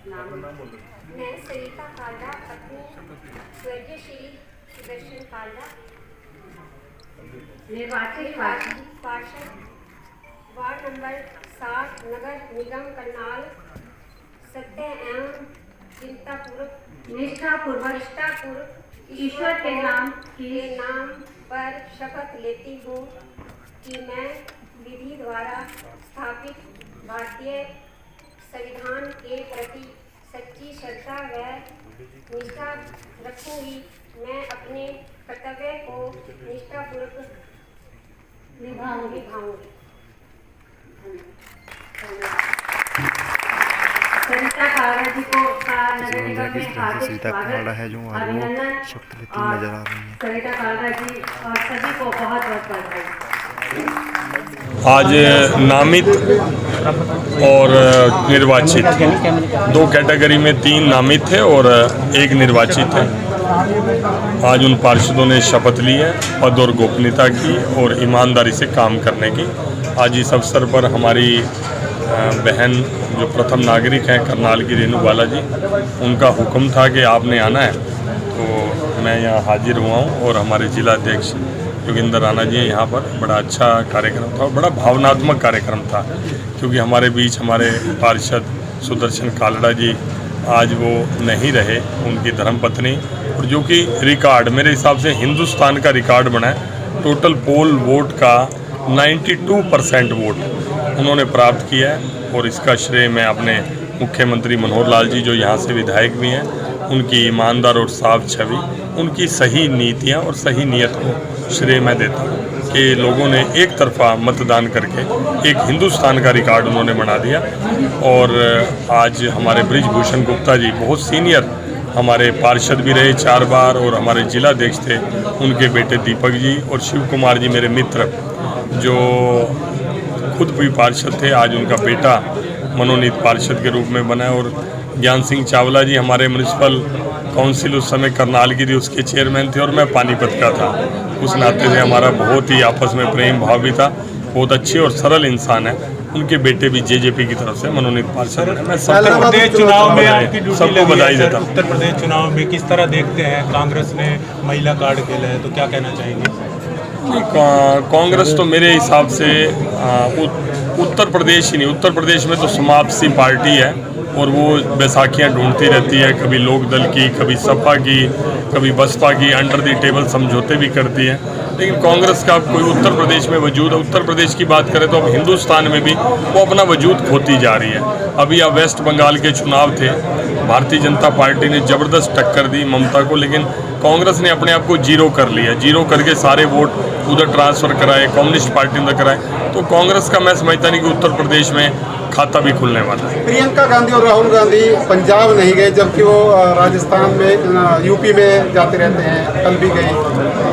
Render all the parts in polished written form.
मैं सरिता कालरा, पत्नी स्वर्गीय श्री सुदर्शन कालरा, निर्वाचित पार्षद वार्ड नंबर 7 नगर निगम करनाल, सत्य एवं निष्ठापूर्वक ईश्वर के नाम पर शपथ लेती हूँ कि मैं विधि द्वारा स्थापित भारतीय संविधान के प्रति सच्ची श्रद्धा व निष्ठा रखूंगी। मैं अपने कर्तव्य को निष्ठापूर्वक निभाऊंगी। सरिता कालरा जी को नगर निगम में हार्दिक सरिता कालरा है जो आज वो शपथ लेती नजर आ रही है। सरिता कालरा जी और सभी को बहुत बहुत बधाई। आज नामित और निर्वाचित दो कैटेगरी में 3 नामित थे और 1 निर्वाचित है। आज उन पार्षदों ने शपथ ली है पद और गोपनीयता की और ईमानदारी से काम करने की। आज इस अवसर पर हमारी बहन जो प्रथम नागरिक हैं करनाल की रेणु बाला जी, उनका हुक्म था कि आपने आना है, तो मैं यहाँ हाजिर हुआ हूँ। और हमारे जिला अध्यक्ष योगिंदर राणा जी यहाँ पर बड़ा अच्छा कार्यक्रम था और बड़ा भावनात्मक कार्यक्रम था, क्योंकि हमारे बीच हमारे पार्षद सुदर्शन कालरा जी आज वो नहीं रहे। उनकी धर्मपत्नी, और जो कि रिकॉर्ड मेरे हिसाब से हिंदुस्तान का रिकॉर्ड बना है, टोटल पोल वोट का 92% वोट उन्होंने प्राप्त किया है। और इसका श्रेय मैं अपने मुख्यमंत्री मनोहर लाल जी, जो यहाँ से विधायक भी हैं, उनकी ईमानदार और साफ छवि, उनकी सही नीतियाँ और सही नीयत को श्रेय मैं देता हूँ कि लोगों ने एक तरफा मतदान करके एक हिंदुस्तान का रिकॉर्ड उन्होंने बना दिया। और आज हमारे ब्रिजभूषण गुप्ता जी बहुत सीनियर हमारे पार्षद भी रहे 4 बार, और हमारे जिला अध्यक्ष थे, उनके बेटे दीपक जी और शिव कुमार जी मेरे मित्र जो खुद भी पार्षद थे, आज उनका बेटा मनोनीत पार्षद के रूप में बना है। और ज्ञान सिंह चावला जी हमारे म्यूनिसिपल काउंसिल उस समय करनाल की थी, उसके चेयरमैन थे और मैं पानीपत का था। उस नाते से हमारा बहुत ही आपस में प्रेम भाव भी था। बहुत अच्छे और सरल इंसान है। उनके बेटे भी जेजेपी की तरफ से मनोनीत पार्षद हैं। मैं सबको चुनाव में आपकी ड्यूटी बधाई देता हूँ। उत्तर प्रदेश चुनाव में किस तरह देखते हैं? कांग्रेस ने महिला कार्ड खेला है, तो क्या कहना चाहेंगे? कांग्रेस तो मेरे हिसाब से उत्तर प्रदेश ही नहीं, उत्तर प्रदेश में तो समाप्त सी पार्टी है और वो बैसाखियाँ ढूंढती रहती है, कभी लोकदल की, कभी सपा की, कभी बसपा की, अंडर द टेबल समझौते भी करती है। लेकिन कांग्रेस का कोई उत्तर प्रदेश में वजूद है। उत्तर प्रदेश की बात करें तो अब हिंदुस्तान में भी वो अपना वजूद खोती जा रही है। अभी अब वेस्ट बंगाल के चुनाव थे, भारतीय जनता पार्टी ने ज़बरदस्त टक्कर दी ममता को, लेकिन कांग्रेस ने अपने आप को जीरो कर लिया। जीरो करके सारे वोट उधर ट्रांसफ़र कराए, कम्युनिस्ट पार्टी ने कराए। तो कांग्रेस का मैं समझता नहीं कि उत्तर प्रदेश में खाता भी खुलने वाला है। प्रियंका गांधी और राहुल गांधी पंजाब नहीं गए, जबकि वो राजस्थान में, यूपी में जाते रहते हैं, कल भी गए।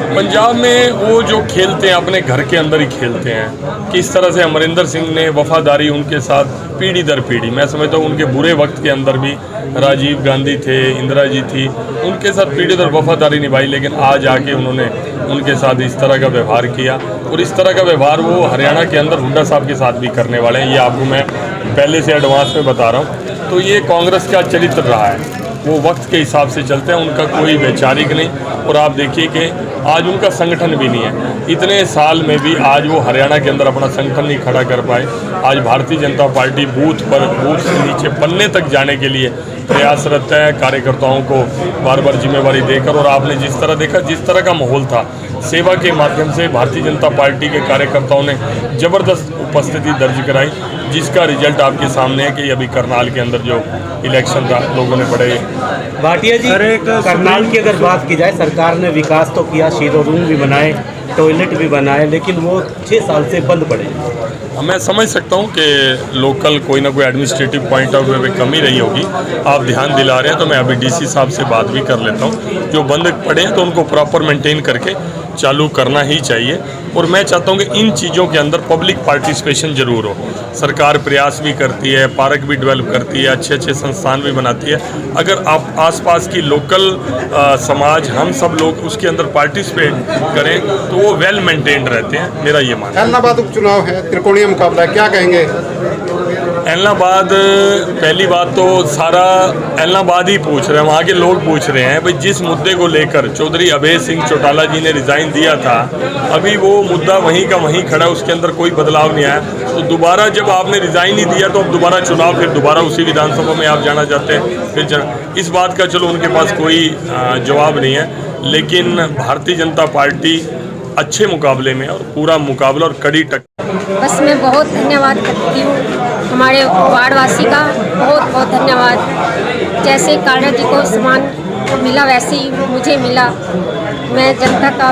पंजाब में वो जो खेलते हैं अपने घर के अंदर ही खेलते हैं। किस तरह से अमरिंदर सिंह ने वफादारी उनके साथ पीढ़ी दर पीढ़ी, मैं समझता हूँ उनके बुरे वक्त के अंदर भी राजीव गांधी थे, इंदिरा जी थी, उनके साथ पीढ़ी दर वफादारी निभाई। लेकिन आज आके उन्होंने उनके साथ इस तरह का व्यवहार किया, और इस तरह का व्यवहार वो हरियाणा के अंदर हुड्डा साहब के साथ भी करने वाले हैं। ये आपको मैं पहले से एडवांस में बता रहा हूँ। तो ये कांग्रेस का चरित्र रहा है, वो वक्त के हिसाब से चलते हैं, उनका कोई वैचारिक नहीं। और आप देखिए कि आज उनका संगठन भी नहीं है। इतने साल में भी आज वो हरियाणा के अंदर अपना संगठन नहीं खड़ा कर पाए। आज भारतीय जनता पार्टी बूथ पर, बूथ से नीचे पन्ने तक जाने के लिए प्रयासरत है, कार्यकर्ताओं को बार बार जिम्मेवारी देकर। और आपने जिस तरह देखा, जिस तरह का माहौल था, सेवा के माध्यम से भारतीय जनता पार्टी के कार्यकर्ताओं ने ज़बरदस्त उपस्थिति दर्ज कराई, जिसका रिजल्ट आपके सामने है कि अभी करनाल के अंदर जो इलेक्शन था, लोगों ने बड़े। भाटिया जी, करनाल की अगर बात की जाए, सरकार ने विकास तो किया, शीरो रूम भी बनाए, टॉयलेट भी बनाए, लेकिन वो 6 साल से बंद पड़े। मैं समझ सकता हूँ कि लोकल कोई ना कोई एडमिनिस्ट्रेटिव पॉइंट ऑफ व्यू में कमी रही होगी। आप ध्यान दिला रहे हैं तो मैं अभी डीसी साहब से बात भी कर लेता हूँ। जो बंद पड़े हैं तो उनको प्रॉपर मेंटेन करके चालू करना ही चाहिए। और मैं चाहता हूँ कि इन चीज़ों के अंदर पब्लिक पार्टिसिपेशन ज़रूर हो। सरकार प्रयास भी करती है, पार्क भी डेवलप करती है, अच्छे अच्छे संस्थान भी बनाती है। अगर आप आसपास की लोकल समाज, हम सब लोग उसके अंदर पार्टिसिपेट करें तो वो वेल मेंटेन्ड रहते हैं। मेरा ये मानना है। ऐलनाबाद उपचुनाव है, त्रिकोणीय मुकाबला है, क्या कहेंगे? इलाहाबाद पहली बात तो सारा इलाहाबाद ही पूछ रहे हैं, वहाँ के लोग पूछ रहे हैं भाई जिस मुद्दे को लेकर चौधरी अभय सिंह चौटाला जी ने रिज़ाइन दिया था, अभी वो मुद्दा वहीं का वहीं खड़ा है, उसके अंदर कोई बदलाव नहीं आया। तो दोबारा जब आपने रिज़ाइन ही दिया तो अब दोबारा चुनाव, फिर दोबारा उसी विधानसभा में आप जाना चाहते हैं, फिर इस बात का चलो उनके पास कोई जवाब नहीं है। लेकिन भारतीय जनता पार्टी अच्छे मुकाबले में और पूरा मुकाबला और कड़ी टक्कर। बस मैं बहुत धन्यवाद करती हूँ हमारे वार्डवासी का, बहुत बहुत धन्यवाद। जैसे कालरा जी को सम्मान मिला वैसे ही मुझे मिला, मैं जनता का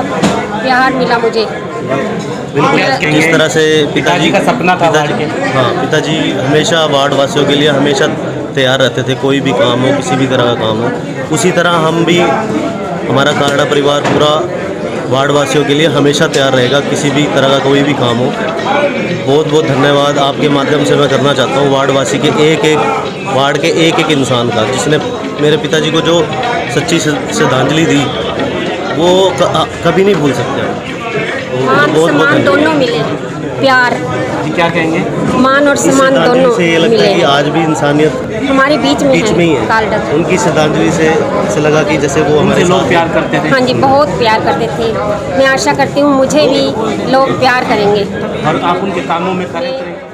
प्यार मिला मुझे। जिस तरह से पिताजी का सपना था वार्ड के, हाँ, पिताजी हमेशा वार्ड वासियों के लिए हमेशा तैयार रहते थे, कोई भी काम हो, किसी भी तरह का काम हो। उसी तरह हम भी, हमारा कालरा परिवार पूरा वार्ड वासियों के लिए हमेशा तैयार रहेगा, किसी भी तरह का कोई भी काम हो। बहुत बहुत धन्यवाद आपके माध्यम से मैं करना चाहता हूँ वार्ड वासी के एक एक वार्ड के एक एक इंसान का, जिसने मेरे पिताजी को जो सच्ची श्रद्धांजलि दी वो कभी नहीं भूल सकते। मान सम्मान दोनों मिले, प्यार, क्या कहेंगे? मान और सम्मान दोनों से ये लगता मिले है कि आज भी इंसानियत हमारे बीच में ही है। कालरा जी उनकी श्रद्धांजलि से लगा कि जैसे वो हमारे लोग प्यार करते थे। हाँ जी, बहुत प्यार करते थे। मैं आशा करती हूँ मुझे भी लोग प्यार करेंगे और आप उनके कामों में खड़े उतरेंगे।